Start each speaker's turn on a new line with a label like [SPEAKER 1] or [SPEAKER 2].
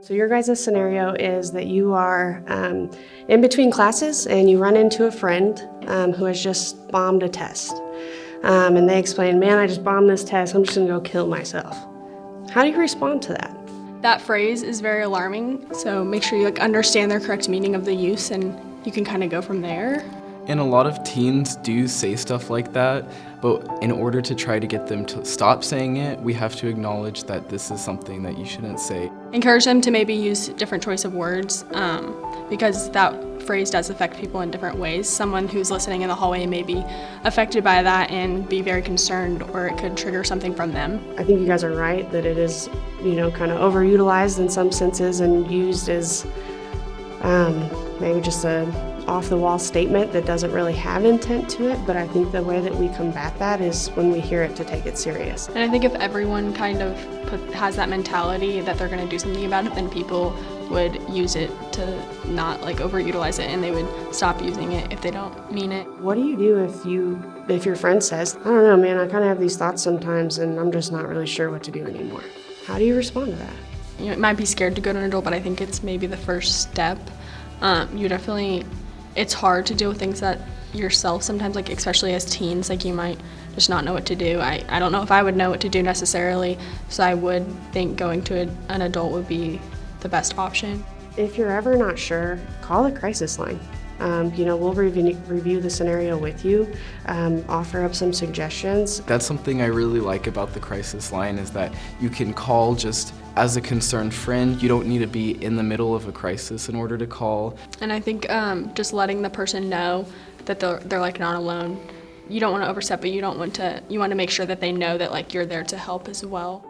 [SPEAKER 1] So your guys' scenario is that you are in between classes and you run into a friend who has just bombed a test. And they explain, man, I just bombed this test, I'm just gonna go kill myself. How do you respond to that?
[SPEAKER 2] That phrase is very alarming, so make sure you understand their correct meaning of the use and you can kind of go from there.
[SPEAKER 3] And a lot of teens do say stuff like that, but in order to try to get them to stop saying it, we have to acknowledge that this is something that you shouldn't say.
[SPEAKER 2] Encourage them to maybe use different choice of words because that phrase does affect people in different ways. Someone who's listening in the hallway may be affected by that and be very concerned, or it could trigger something from them.
[SPEAKER 1] I think you guys are right that it is, kind of overutilized in some senses and used as maybe just a off-the-wall statement that doesn't really have intent to it, but I think the way that we combat that is when we hear it to take it serious.
[SPEAKER 2] And I think if everyone kind of has that mentality that they're going to do something about it, then people would use it to not overutilize it, and they would stop using it if they don't mean it.
[SPEAKER 1] What do you do if your friend says, I don't know, man, I kind of have these thoughts sometimes and I'm just not really sure what to do anymore? How do you respond to that?
[SPEAKER 2] It might be scared to go to an adult, but I think it's maybe the first step. It's hard to deal with things that yourself sometimes, especially as teens, you might just not know what to do. I don't know if I would know what to do necessarily, so I would think going to an adult would be the best option.
[SPEAKER 1] If you're ever not sure, call the crisis line. We'll review the scenario with you, offer up some suggestions.
[SPEAKER 3] That's something I really like about the crisis line, is that you can call just as a concerned friend. You don't need to be in the middle of a crisis in order to call.
[SPEAKER 2] And I think just letting the person know that they're not alone. You don't want to overstep, but you want to make sure that they know that you're there to help as well.